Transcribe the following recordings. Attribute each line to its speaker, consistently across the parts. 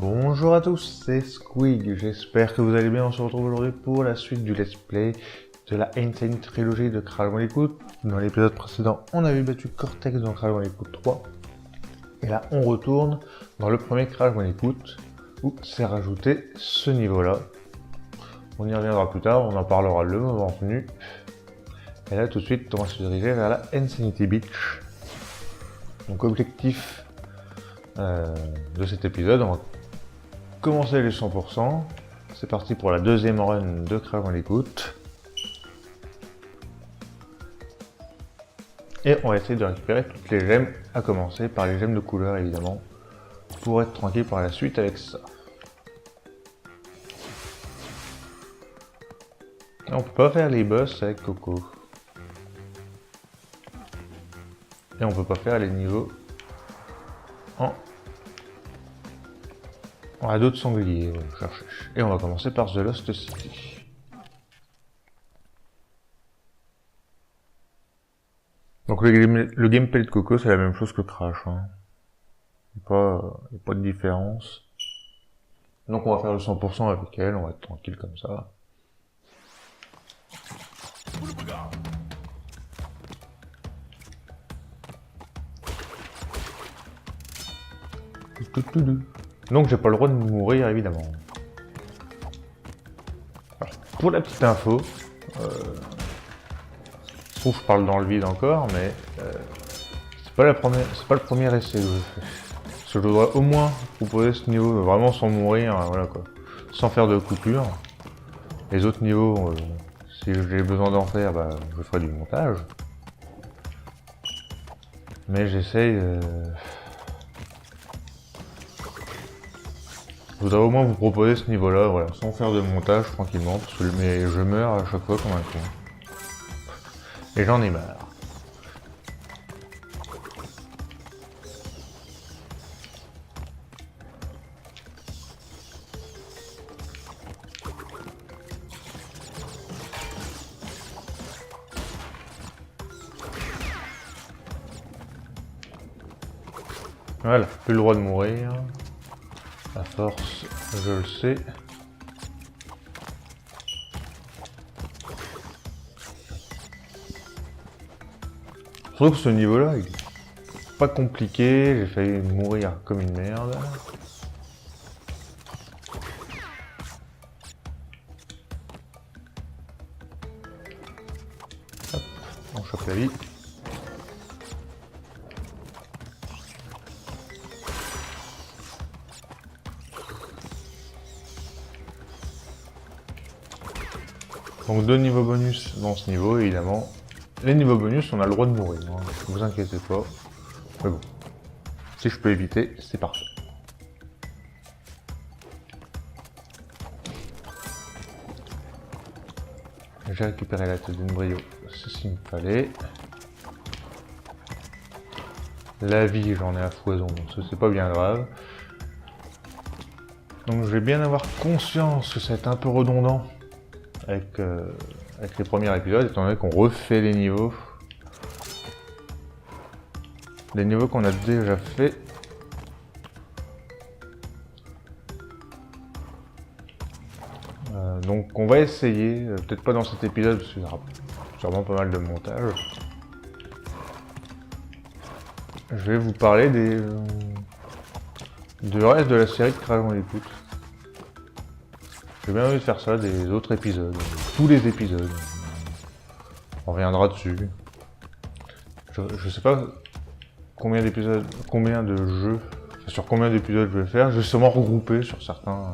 Speaker 1: Bonjour à tous, c'est Squig, j'espère que vous allez bien. On se retrouve aujourd'hui pour la suite du let's play de la Insane Trilogy de Crash Bandicoot. Dans l'épisode précédent, on avait battu Cortex dans Crash Bandicoot 3. Et là, on retourne dans le premier Crash Bandicoot, où c'est rajouté ce niveau-là. On y reviendra plus tard, on en parlera le moment venu. Et là, tout de suite, on va se diriger vers la Insanity Beach. Donc, objectif de cet épisode, on va commencer les 100%. C'est parti pour la deuxième run de Crash Bandicoot. Et on va essayer de récupérer toutes les gemmes, à commencer par les gemmes de couleur évidemment, pour être tranquille par la suite avec ça. Et on peut pas faire les boss avec Coco. Et on peut pas faire les niveaux en radeau de sanglier, on va chercher. Et on va commencer par The Lost City. Donc le gameplay de Coco c'est la même chose que Crash, hein. Il n'y a pas de différence. Donc on va faire le 100% avec elle, on va être tranquille comme ça. Donc j'ai pas le droit de mourir évidemment. Alors, pour la petite info, je trouve que je parle dans le vide encore, mais c'est pas le premier essai que je fais. Parce que je voudrais au moins proposer ce niveau vraiment sans mourir, voilà quoi, sans faire de coupure. Les autres niveaux, si j'ai besoin d'en faire, bah, je ferai du montage. Mais j'essaye. Je voudrais au moins vous proposer ce niveau-là, voilà, sans faire de montage tranquillement, parce que je meurs à chaque fois comme un con. Et j'en ai marre. Voilà, plus le droit de mourir. La force, je le sais. Je trouve que ce niveau-là, il est pas compliqué. J'ai failli mourir comme une merde. Hop, on chope la vie. Donc 2 niveaux bonus dans ce niveau, évidemment. Les niveaux bonus, on a le droit de mourir, hein, ne vous inquiétez pas. Mais bon, si je peux éviter, c'est parfait. J'ai récupéré la tête d'une brio, c'est ce qu'il me fallait. La vie, j'en ai à foison, donc ça c'est pas bien grave. Donc je vais bien avoir conscience que c'est un peu redondant avec les premiers épisodes, étant donné qu'on refait les niveaux. Les niveaux qu'on a déjà fait. Donc on va essayer, peut-être pas dans cet épisode, parce qu'il y aura sûrement pas mal de montage. Je vais vous parler du reste de la série de Crash Bandicoot. J'ai bien envie de faire ça, des autres épisodes, tous les épisodes. On reviendra dessus. Je sais pas combien d'épisodes, combien de jeux, sur combien d'épisodes je vais faire. Je vais sûrement regrouper sur certains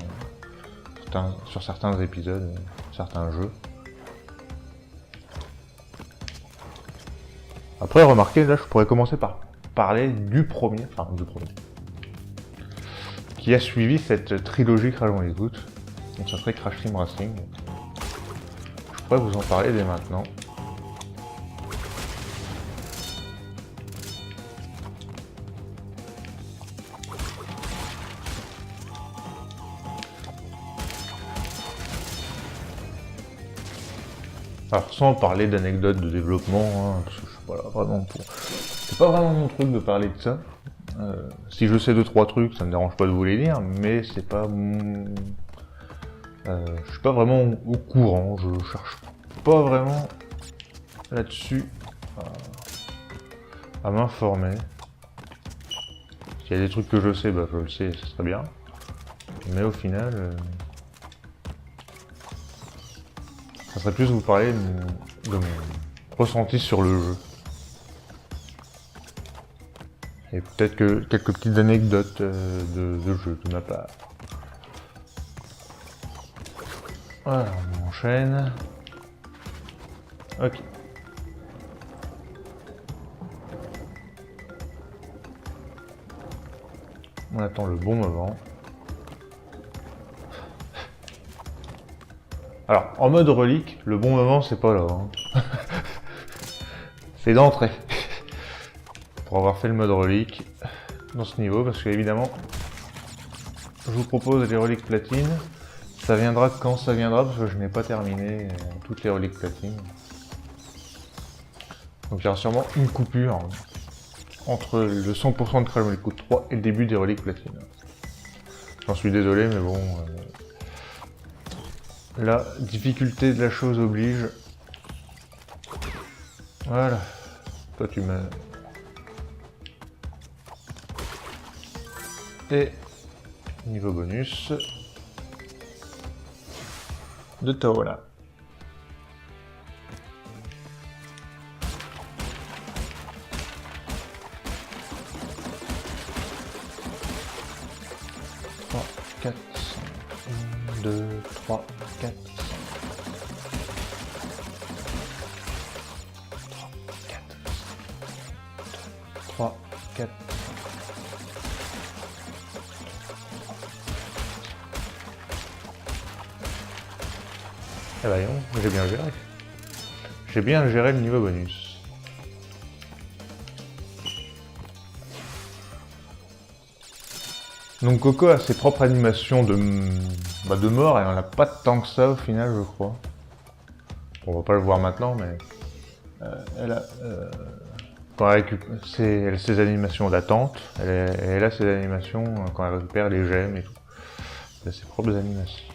Speaker 1: épisodes, certains jeux. Après, remarquez, là, je pourrais commencer par parler du premier, qui a suivi cette trilogie Crash Bandicoot. Donc ça serait Crash Team Racing. Je pourrais vous en parler dès maintenant. Alors sans parler d'anecdotes de développement, hein, parce que je suis pas là vraiment pour... C'est pas vraiment mon truc de parler de ça. Si je sais 2-3 trucs, ça me dérange pas de vous les dire, mais c'est pas mon... je suis pas vraiment au courant, je cherche pas vraiment là-dessus à m'informer. S'il y a des trucs que je sais, bah je le sais, ça serait bien. Mais au final, ça serait plus vous parler de mon ressenti sur le jeu. Et peut-être que quelques petites anecdotes de jeu de ma part. Voilà, on enchaîne. Ok. On attend le bon moment. Alors, en mode relique, le bon moment, c'est pas là. Hein. C'est d'entrée. Pour avoir fait le mode relique dans ce niveau, parce que évidemment, je vous propose les reliques platines. Ça viendra quand ça viendra, parce que je n'ai pas terminé toutes les reliques platines. Donc il y aura sûrement une coupure entre le 100% de Crash Bandicoot 3 et le début des reliques platines. J'en suis désolé, mais bon... la difficulté de la chose oblige. Voilà. Toi tu mets... Et... niveau bonus... de Taola. Trois, 4, 1, 2, 3, 4, 3, 4. Eh ben non, j'ai bien géré. J'ai bien géré le niveau bonus. Donc Coco a ses propres animations de mort, et on n'a pas tant que ça au final, je crois. On va pas le voir maintenant, mais elle a quand elle récupère ses animations d'attente, elle a ses animations quand elle récupère les gemmes et tout. Elle a ses propres animations.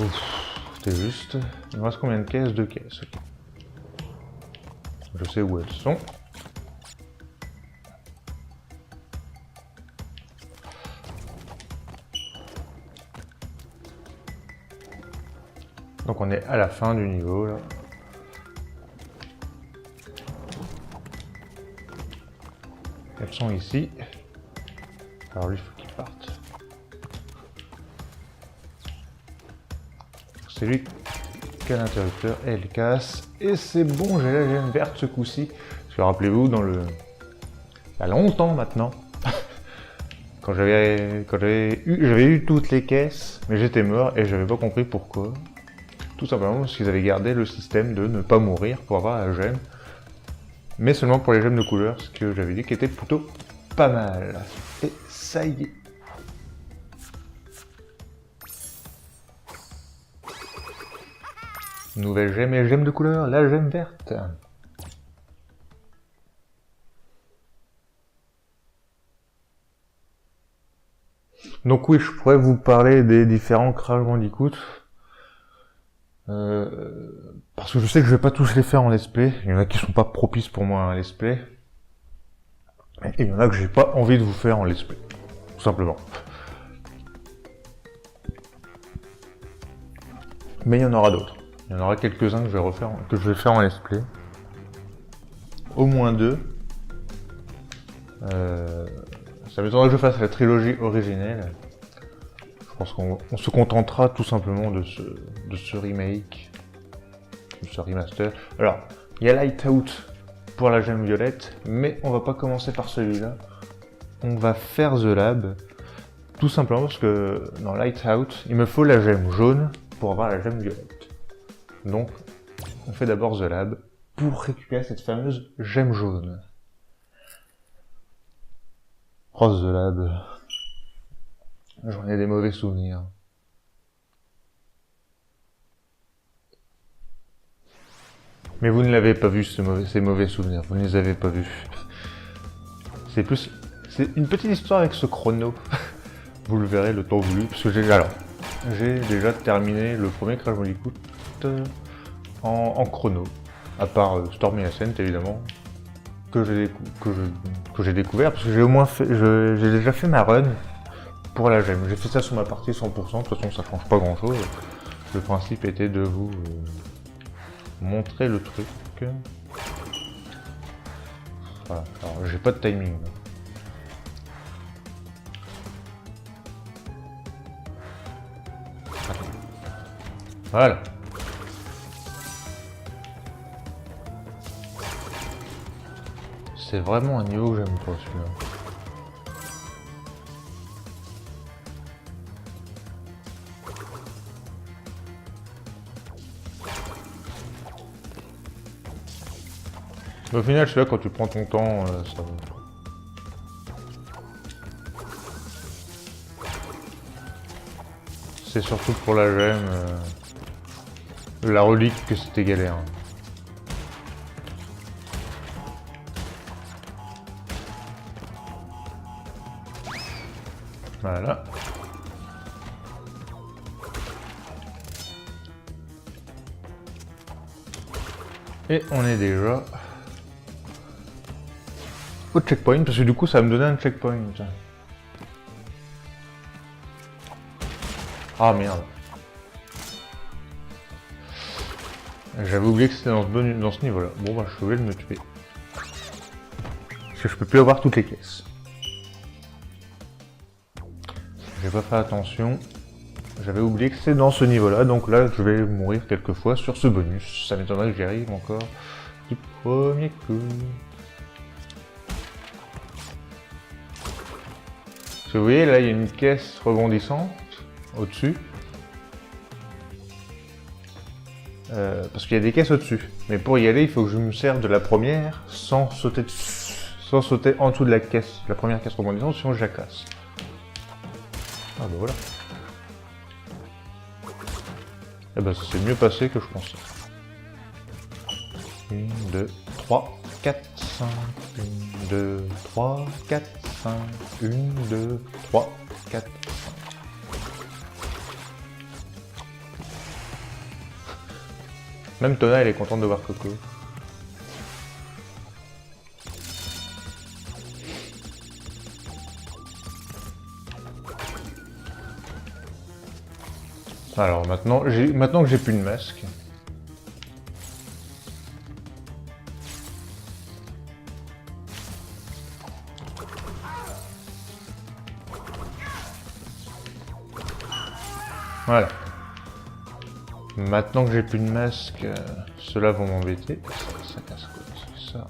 Speaker 1: Ouf, c'était juste. Il me reste combien de caisses? 2 caisses. Okay. Je sais où elles sont. Donc on est à la fin du niveau là. Elles sont ici. Alors lui, il faut qu'il parte. C'est lui qui a l'interrupteur et elle casse. Et c'est bon, j'ai la gemme verte ce coup-ci. Parce que rappelez-vous, dans le... il y a longtemps maintenant, quand j'avais eu toutes les caisses, mais j'étais mort et j'avais pas compris pourquoi. Tout simplement parce qu'ils avaient gardé le système de ne pas mourir pour avoir la gemme. Mais seulement pour les gemmes de couleur, ce que j'avais dit qui était plutôt pas mal. Et ça y est. Nouvelle gemme et gemme de couleur, la gemme verte. Donc oui, je pourrais vous parler des différents Crash Bandicoot. Parce que je sais que je vais pas tous les faire en let's play. Il y en a qui sont pas propices pour moi en let's play. Et il y en a que j'ai pas envie de vous faire en let's play. Tout simplement. Mais il y en aura d'autres. Il y en aura quelques-uns que je vais faire en let's play. Au moins 2. Ça m'étonnerait que je fasse la trilogie originelle. Je pense qu'on se contentera tout simplement de ce remake, de ce remaster. Alors, il y a Lightout pour la gemme violette, mais on va pas commencer par celui-là. On va faire The Lab, tout simplement parce que dans Lightout, il me faut la gemme jaune pour avoir la gemme violette. Donc, on fait d'abord The Lab pour récupérer cette fameuse gemme jaune. Oh, The Lab. J'en ai des mauvais souvenirs. Mais vous ne l'avez pas vu, ces mauvais souvenirs. Vous ne les avez pas vus. C'est plus... C'est une petite histoire avec ce chrono. Vous le verrez le temps voulu. Parce que j'ai déjà terminé le premier Crash Bandicoot en chrono. À part Stormy Ascent, évidemment. Que j'ai découvert. Parce que j'ai au moins fait... J'ai déjà fait ma run pour la gemme. J'ai fait ça sur ma partie 100%. De toute façon, ça change pas grand chose. Le principe était de vous... montrer le truc. Voilà. Alors j'ai pas de timing. Voilà. C'est vraiment un niveau que j'aime pas celui-là. Au final, celui-là, quand tu prends ton temps, ça va. C'est surtout pour la gemme, la relique que c'était galère. Voilà. Et on est déjà au checkpoint, parce que du coup ça va me donner un checkpoint. Ah merde. J'avais oublié que c'était dans ce niveau-là. Bon bah je suis obligé de me tuer. Parce que je peux plus avoir toutes les caisses. J'ai pas fait attention. J'avais oublié que c'était dans ce niveau-là, donc là je vais mourir quelques fois sur ce bonus. Ça m'étonnerait que j'y arrive encore du premier coup. Parce que vous voyez, là il y a une caisse rebondissante au-dessus. Parce qu'il y a des caisses au-dessus. Mais pour y aller, il faut que je me serve de la première sans sauter en dessous de la caisse, la première caisse rebondissante, sinon je la casse. Ah bah voilà. Et bah ça s'est mieux passé que je pensais. 1, 2, 3, 4, 5. 1, 2, 3, 4, 5. 1, 2, 3, 4, 5. Même Tona, elle est contente de voir Coco. Alors maintenant que j'ai plus de masque. Voilà. Maintenant que j'ai plus de masque, ceux-là vont m'embêter. Ça casse quoi, c'est ça.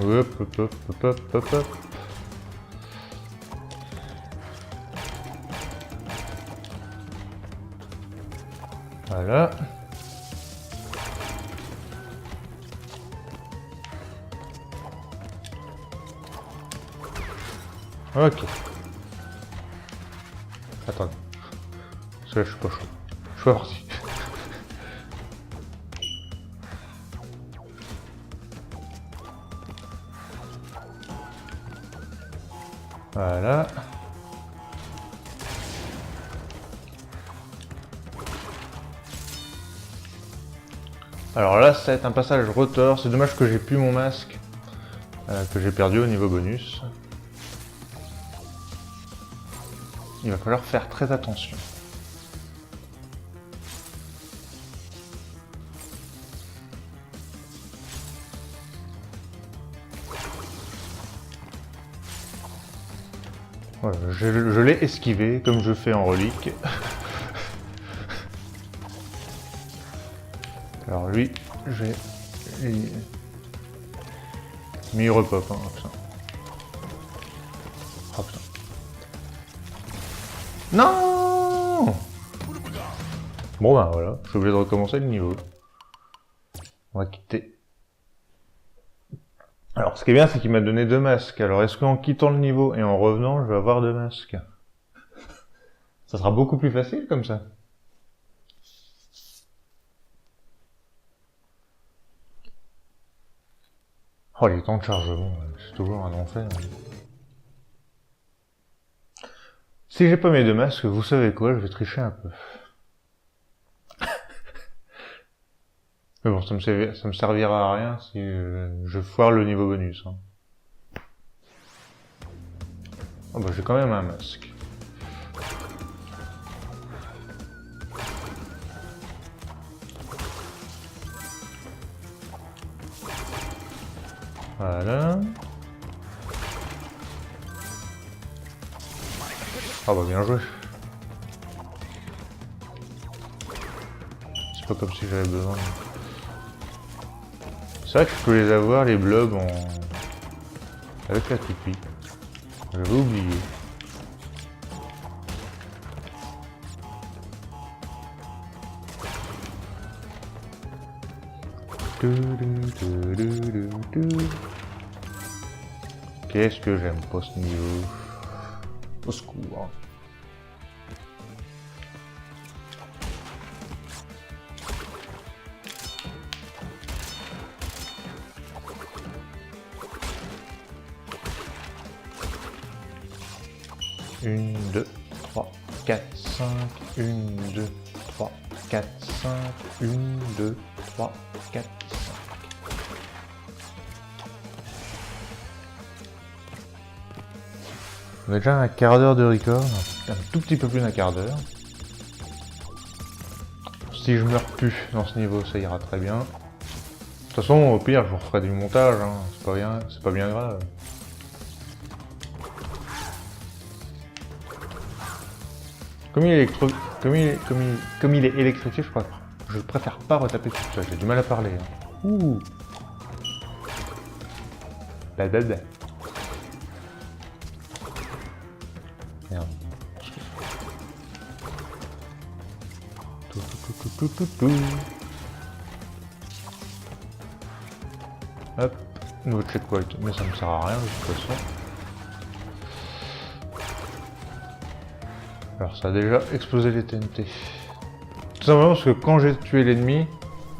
Speaker 1: Hop, hop, hop, hop, hop, hop, hop. Voilà. Ok. Attendez. Parce que là, je suis pas chaud. Je suis pas parti. Voilà. Alors là, ça va être un passage rotor. C'est dommage que j'ai plus mon masque. Que j'ai perdu au niveau bonus. Il va falloir faire très attention. Voilà, je l'ai esquivé comme je fais en relique. Alors lui, j'ai... Mais il repop, hein, putain. Oh putain. Non! Bon bah voilà, je suis obligé de recommencer le niveau. On va quitter. Alors ce qui est bien, c'est qu'il m'a donné 2 masques. Alors est-ce qu'en quittant le niveau et en revenant, je vais avoir 2 masques? Ça sera beaucoup plus facile comme ça. Oh, les temps de chargement, c'est toujours un enfer. Si j'ai pas mes deux masques, vous savez quoi, je vais tricher un peu. Mais bon, ça me servira à rien si je foire le niveau bonus. Hein. Oh bah j'ai quand même un masque. Voilà. Ah bah bien joué. C'est pas comme si j'avais besoin. C'est vrai que je peux les avoir, les blobs, avec la toupie. J'avais oublié. Qu'est-ce que j'aime pas ce niveau? Au secours. Une, deux, trois, quatre, cinq. Une, deux, trois, quatre, cinq. Une, deux, trois, quatre, cinq. On a déjà un quart d'heure de record, un tout petit peu plus d'un quart d'heure. Si je meurs plus dans ce niveau, ça ira très bien. De toute façon, au pire, je vous referai du montage, hein. C'est pas bien grave. Comme il est électrifié, je préfère pas retaper tout ça, j'ai du mal à parler. Hein. Ouh. Blablabla. Merde. Tout. Hop, nouveau checkpoint, mais ça me sert à rien de toute façon. Alors ça a déjà explosé les TNT. Tout simplement parce que quand j'ai tué l'ennemi,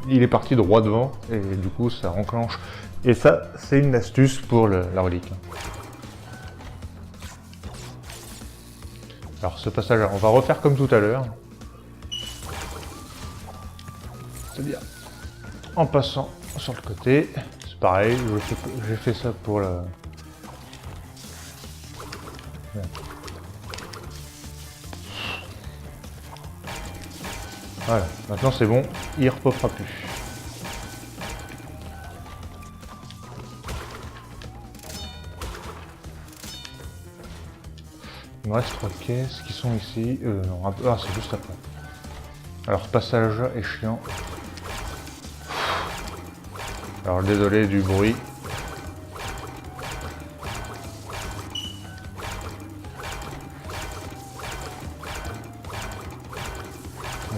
Speaker 1: il est parti droit devant et du coup ça enclenche. Et ça, c'est une astuce pour la relique. Alors ce passage-là, on va refaire comme tout à l'heure. C'est-à-dire en passant sur le côté. C'est pareil, j'ai fait ça pour la... Voilà, maintenant c'est bon, il repopera plus. Il me reste 3 caisses qui sont ici. Non, ah, c'est juste après. Alors, ce passage-là est chiant. Alors, désolé du bruit.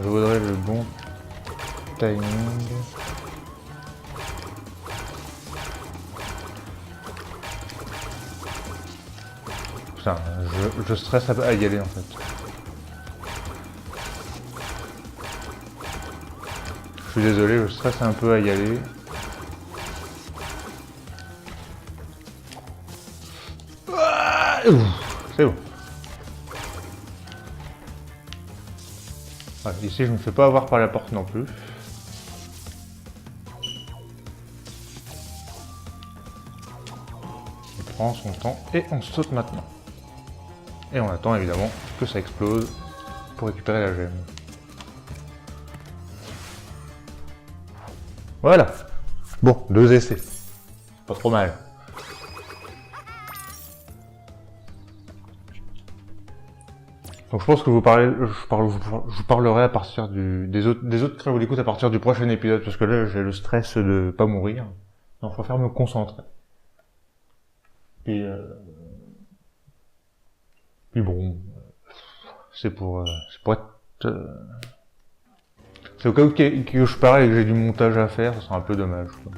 Speaker 1: Je voudrais le bon timing. Putain, je stresse à y aller en fait. Je suis désolé, je stresse un peu à y aller. C'est bon. Voilà, ici je ne me fais pas avoir par la porte non plus. On prend son temps et on saute maintenant. Et on attend évidemment que ça explose pour récupérer la gemme. Voilà. Bon, 2 essais. Pas trop mal. Donc je pense que je parlerai à partir des autres Crawl d'écoute à partir du prochain épisode, parce que là j'ai le stress de pas mourir. Donc je préfère me concentrer. Puis bon, c'est pour être... C'est au cas où que je parle et que j'ai du montage à faire, ça sera un peu dommage. Quoi.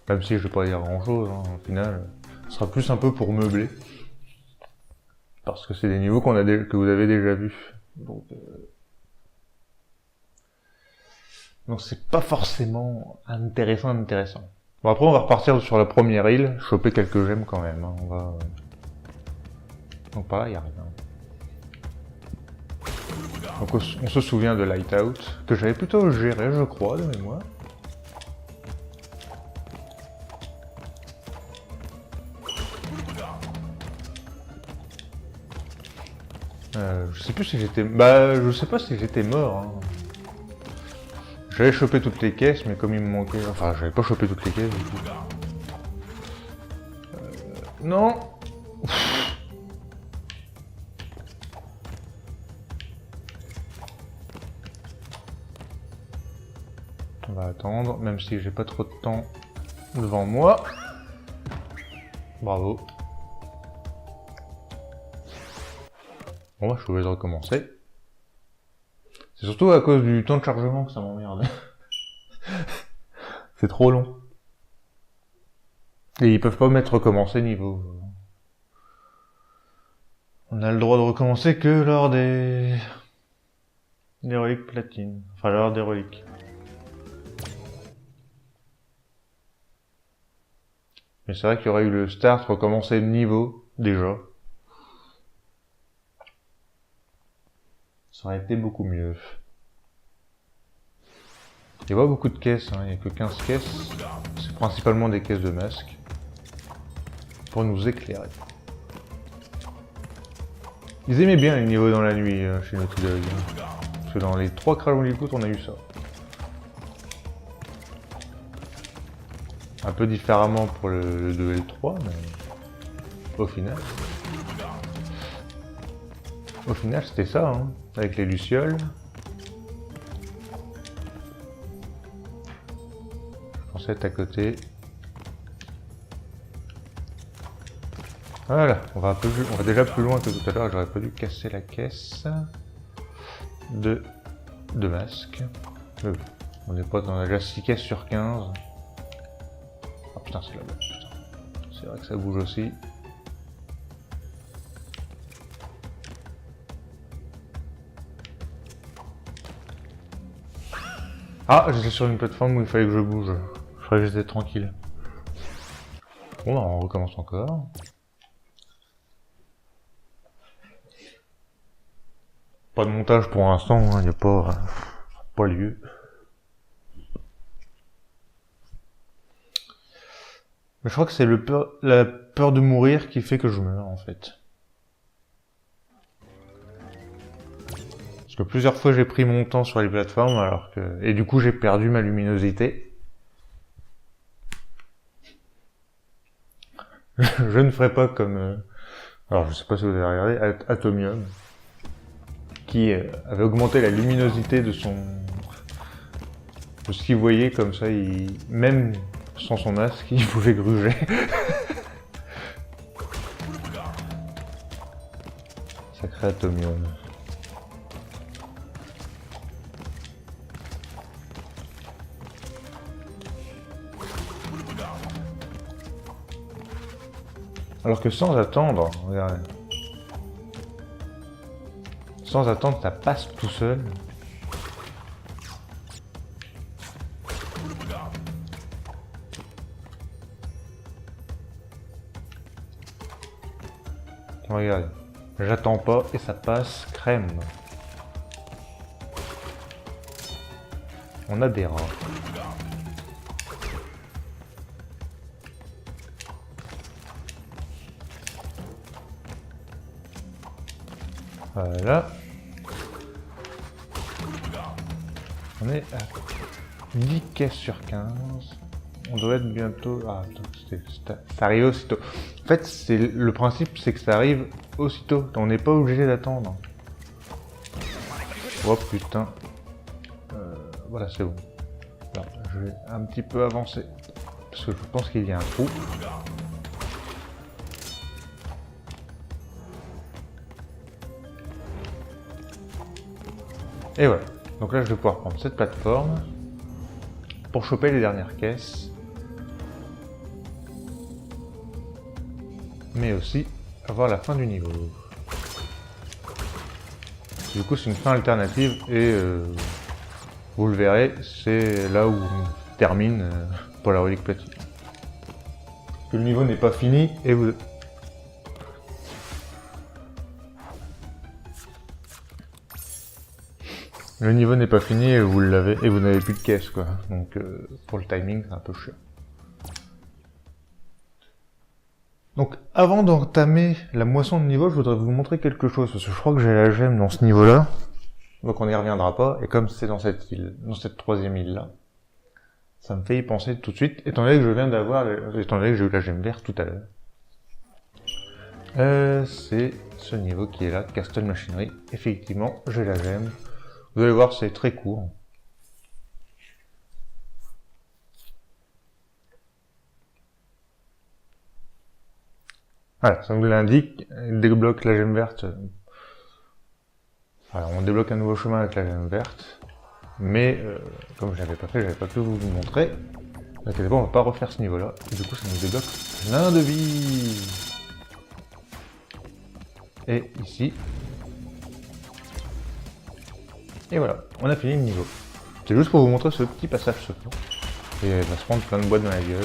Speaker 1: Même si je vais pas dire grand chose, hein, au final, ce sera plus un peu pour meubler. Parce que c'est des niveaux que vous avez déjà vus. Donc c'est pas forcément intéressant. Bon, après on va repartir sur la première île, choper quelques gemmes quand même. Hein. On va... Donc par là il n'y a rien. Donc on se souvient de Lightout, que j'avais plutôt géré je crois de mémoire. Je sais plus si j'étais... Bah je sais pas si j'étais mort. Hein. J'avais chopé toutes les caisses, mais comme il me manquait... Enfin, j'avais pas chopé toutes les caisses, du coup. Non. On va attendre, même si j'ai pas trop de temps devant moi. Bravo. Bon, bah, je suis obligé de recommencer. C'est surtout à cause du temps de chargement que ça m'emmerde. C'est trop long. Et ils peuvent pas mettre recommencer niveau. On a le droit de recommencer que lors des reliques platine. Enfin, lors des reliques. Mais c'est vrai qu'il y aurait eu le start recommencer le niveau, déjà. Ça aurait été beaucoup mieux. Il n'y a pas beaucoup de caisses, hein. Il n'y a que 15 caisses. C'est principalement des caisses de masques. Pour nous éclairer. Ils aimaient bien les niveaux dans la nuit chez Naughty Dog. Parce que dans les 3 Crash Bandicoot, on a eu ça. Un peu différemment pour le 2 et le 3, mais au final... Au final, c'était ça, hein, avec les lucioles. Je pensais être à côté. Voilà, on va déjà plus loin que tout à l'heure, j'aurais pas dû casser la caisse de masques. Mais bon, on n'est pas dans déjà 6 caisses sur 15. Ah putain, c'est là-bas, putain. C'est vrai que ça bouge aussi. Ah, j'étais sur une plateforme où il fallait que je bouge. Je croyais que j'étais tranquille. Bon, bah, on recommence encore. Pas de montage pour l'instant, il n'y a pas lieu. Mais je crois que c'est la peur de mourir qui fait que je meurs, en fait. Parce que plusieurs fois j'ai pris mon temps sur les plateformes, alors que... Et du coup j'ai perdu ma luminosité. Je ne ferai pas comme... Alors je sais pas si vous avez regardé, Atomium, qui avait augmenté la luminosité de son... de ce qu'il voyait, comme ça, même sans son masque, il pouvait gruger. Sacré Atomium. Alors que sans attendre, regardez. Sans attendre, ça passe tout seul. Regardez. J'attends pas et ça passe crème. On a des rats. Voilà. On est à 10 caisses sur 15. On doit être bientôt... Ah, ça arrive aussitôt. En fait, le principe, c'est que ça arrive aussitôt. On n'est pas obligé d'attendre. Oh putain. Voilà, c'est bon. Alors, je vais un petit peu avancer. Parce que je pense qu'il y a un trou. Et voilà. Donc là, je vais pouvoir prendre cette plateforme pour choper les dernières caisses. Mais aussi avoir la fin du niveau. Du coup, c'est une fin alternative et vous le verrez, c'est là où on termine pour la relique platine. Le niveau n'est pas fini et vous... Le niveau n'est pas fini et vous l'avez et vous n'avez plus de caisse quoi. Donc pour le timing c'est un peu chiant. Donc avant d'entamer la moisson de niveau, je voudrais vous montrer quelque chose parce que je crois que j'ai la gemme dans ce niveau-là. Donc on n'y reviendra pas et comme c'est dans cette île, dans cette troisième île là, ça me fait y penser tout de suite étant donné que je viens d'avoir, étant donné que j'ai eu la gemme verte tout à l'heure. C'est ce niveau qui est là, Castle Machinery. Effectivement, j'ai la gemme. Vous allez voir, c'est très court. Voilà, ça vous l'indique, il débloque la gemme verte. Alors, on débloque un nouveau chemin avec la gemme verte. Mais, comme je l'avais pas fait, j'avais pas pu vous le montrer. Donc, on va pas refaire ce niveau-là. Du coup, ça nous débloque plein de vie. Et ici. Et voilà, on a fini le niveau. C'est juste pour vous montrer ce petit passage secret. Et elle va se prendre plein de boîtes dans la gueule.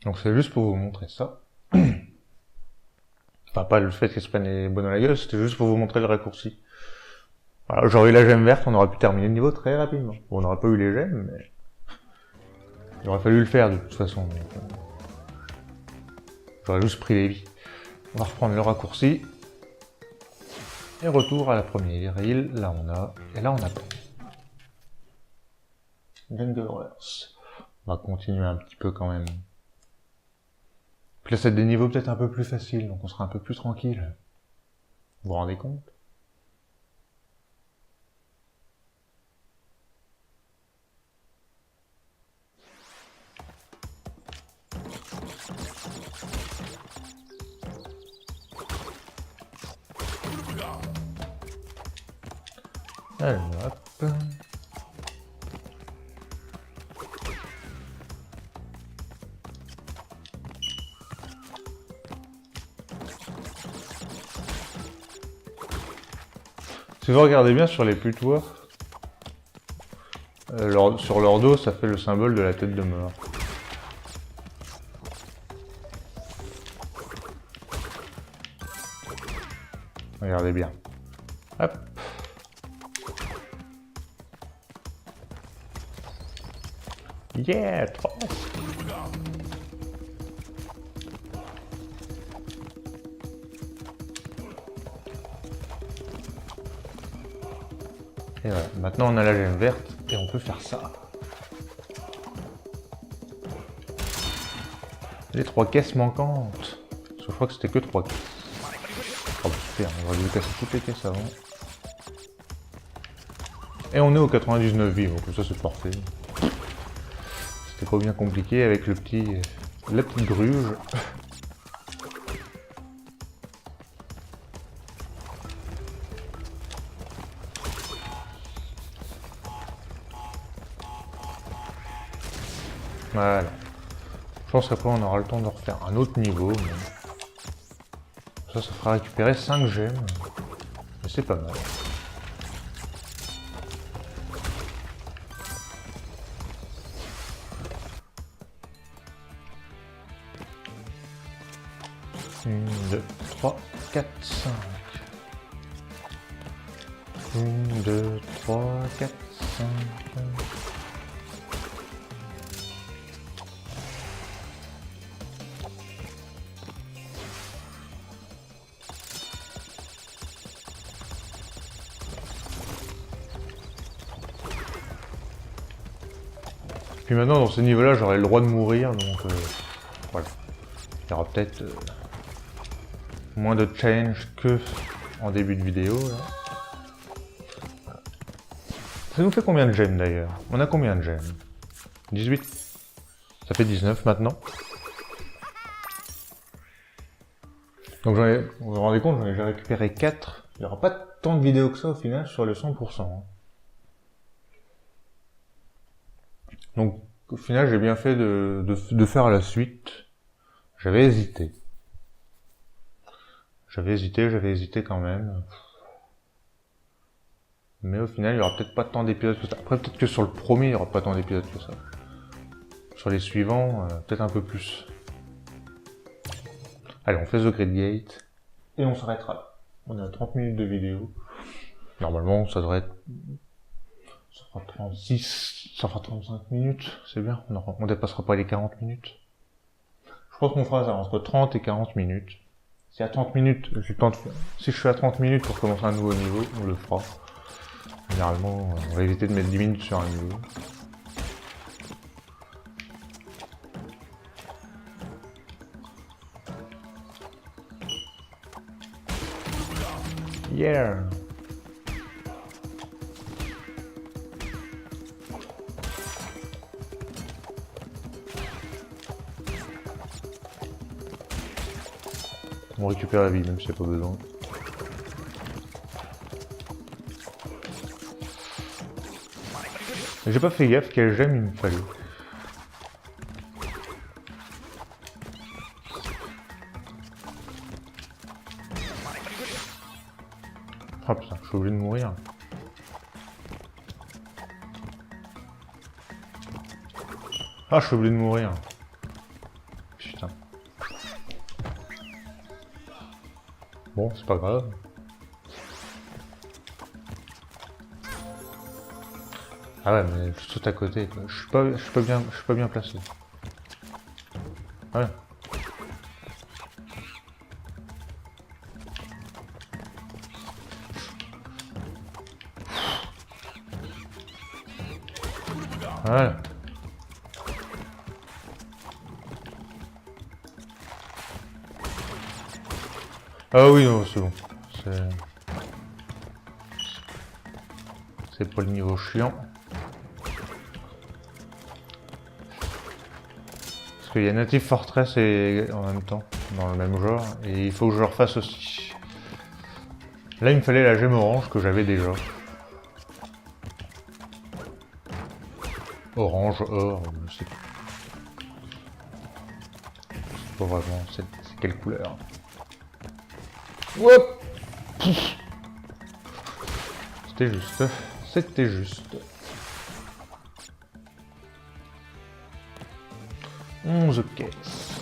Speaker 1: Donc c'est juste pour vous montrer ça. Enfin pas le fait qu'elle se prenne les boîtes dans la gueule, c'était juste pour vous montrer le raccourci. Voilà, j'aurais eu la gemme verte, on aurait pu terminer le niveau très rapidement. Bon, on n'aurait pas eu les gemmes, mais... il aurait fallu le faire de toute façon. J'aurais juste pris les vies. On va reprendre le raccourci. Et retour à la première île, là on a... et là on a pas. Gungerers. On va continuer un petit peu quand même. Puis là c'est des niveaux peut-être un peu plus faciles, donc on sera un peu plus tranquille. Vous vous rendez compte ? Alors, hop. Si vous regardez bien sur les putois, sur leur dos, ça fait le symbole de la tête de mort. Regardez bien. Hop. Yeah, 3. Et voilà, maintenant on a la gemme verte et on peut faire ça. Les 3 caisses manquantes. Je crois que c'était que 3 caisses. Oh super, on va lui casser toutes les caisses avant. Et on est au 99 vies, donc ça c'est parfait. C'était pas bien compliqué avec la petite gruge. Voilà. Je pense qu'après on aura le temps de refaire un autre niveau. Mais... ça fera récupérer 5 gemmes. Mais c'est pas mal. Une, 2, 3, 4, 5. 1, 2, 3, 4, 5. Puis maintenant, dans ce niveau-là, j'aurai le droit de mourir, donc voilà. Il y aura peut-être moins de change que en début de vidéo. Là. Ça nous fait combien de gemmes d'ailleurs? On a combien de gemmes? 18. Ça fait 19 maintenant. Donc vous vous rendez compte, j'en ai déjà récupéré 4. Il n'y aura pas tant de vidéos que ça au final sur le 100%. Hein. Donc au final j'ai bien fait de faire la suite. J'avais hésité. J'avais hésité quand même. Mais au final il y aura peut-être pas tant d'épisodes que ça. Après peut-être que sur le premier il y aura pas tant d'épisodes que ça. Sur les suivants, peut-être un peu plus. Allez, on fait The Great Gate. Et on s'arrêtera là. On a 30 minutes de vidéo. Normalement, ça devrait être... Ça fera 36... Ça fera 35 minutes. C'est bien. On dépassera pas les 40 minutes. Je pense qu'on fera ça entre 30 et 40 minutes. Si à 30 minutes, j'ai le temps de faire... Si je suis à 30 minutes pour commencer un nouveau niveau, on le fera. Généralement, on va éviter de mettre 10 minutes sur un niveau. Yeah! On récupère la vie même s'il n'y a pas besoin. J'ai pas fait gaffe quelle gemme il me fallait. Ah putain, je suis obligé de mourir. Ah, je suis obligé de mourir. Putain. Bon, c'est pas grave. Ah ouais, mais je saute à côté, quoi. Je suis pas bien placé. Ouais. Voilà. Ah oui, non, c'est bon. C'est pas le niveau chiant. Parce qu'il y a Native Fortress et en même temps, dans le même genre, et il faut que je le refasse aussi. Là, il me fallait la gemme orange que j'avais déjà. Orange, or, je sais pas. C'est pas vraiment, c'est quelle couleur. Hop. C'était juste. C'était juste. 11 caisses.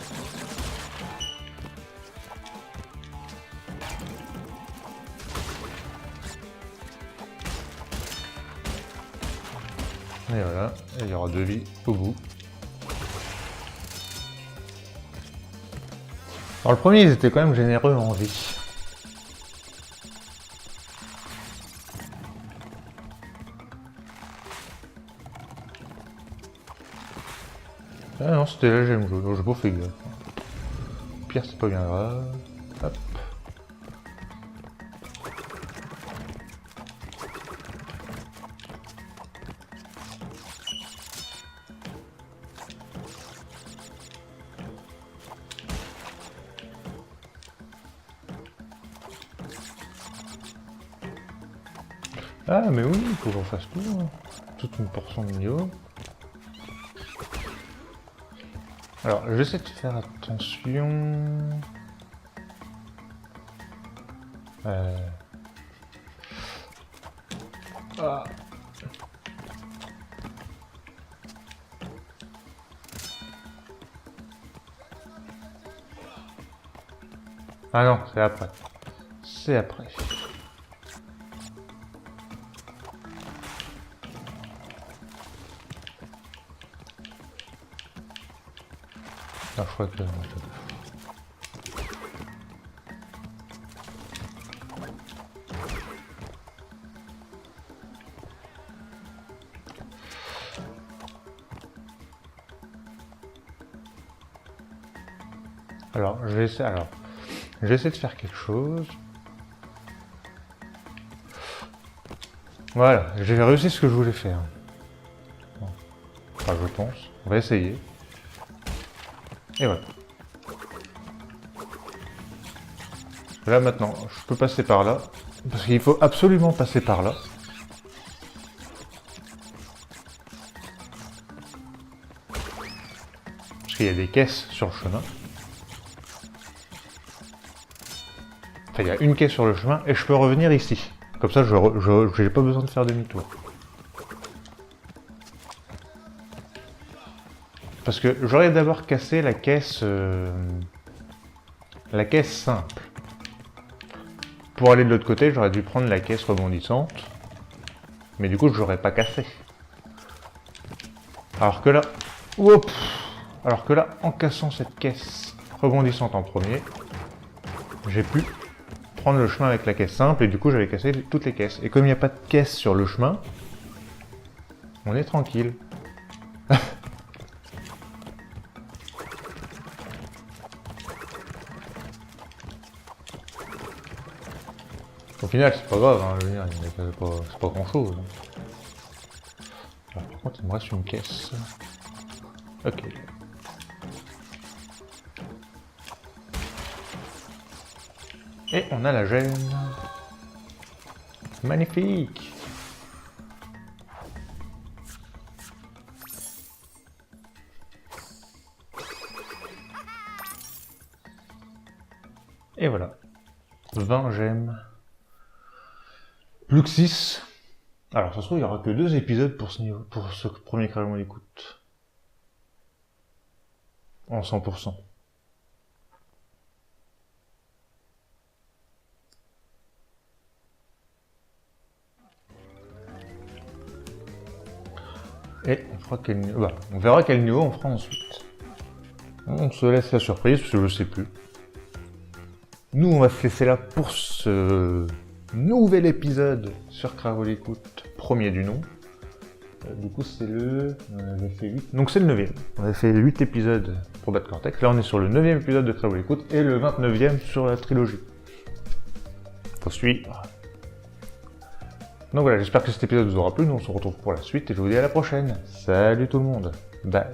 Speaker 1: Et voilà, et il y aura 2 vies au bout. Alors le premier, ils étaient quand même généreux en vie. Ah non, c'était la gemme jaune, j'ai pas fait gaffe. Pire, c'est pas bien grave. Hop. Ah mais oui, il faut qu'on fasse tout. Hein. Toute une portion de niveau. Alors, j'essaie de faire attention. Ah. Ah non, c'est après. C'est après. Ah, je crois que... Alors, je vais essayer de faire quelque chose. Voilà, j'ai réussi ce que je voulais faire. Bon. Enfin, je pense. On va essayer. Et voilà. Là maintenant, je peux passer par là. Parce qu'il faut absolument passer par là. Parce qu'il y a des caisses sur le chemin. Enfin, il y a une caisse sur le chemin et je peux revenir ici. Comme ça, je n'ai pas besoin de faire demi-tour. Parce que j'aurais d'abord cassé la caisse simple. Pour aller de l'autre côté, j'aurais dû prendre la caisse rebondissante. Mais du coup, je l'aurais pas cassé. Alors que là... Hop, alors que là, en cassant cette caisse rebondissante en premier, j'ai pu prendre le chemin avec la caisse simple et du coup, j'avais cassé toutes les caisses. Et comme il n'y a pas de caisse sur le chemin, on est tranquille. Au final, c'est pas grave, hein, je veux dire, c'est pas grand chose. Alors, par contre, il me reste une caisse. Ok. Et on a la gemme. Magnifique. Et voilà. 20 gemmes. Plus que 6. Alors, ça se trouve, il n'y aura que 2 épisodes pour ce niveau, pour ce premier Crash Bandicoot. En 100%. Et on fera quel niveau... Bah, on verra quel niveau on fera ensuite. On se laisse la surprise, parce que je sais plus. Nous, on va se laisser là pour ce nouvel épisode sur Crash Bandicoot, premier du nom. Du coup, c'est le... On avait fait 8... Donc c'est le 9e. On a fait 8 épisodes pour battre Cortex. Là, on est sur le 9e épisode de Crash Bandicoot et le 29e sur la trilogie. Faut suivre. Donc voilà, j'espère que cet épisode vous aura plu. Nous, on se retrouve pour la suite et je vous dis à la prochaine. Salut tout le monde. Bye.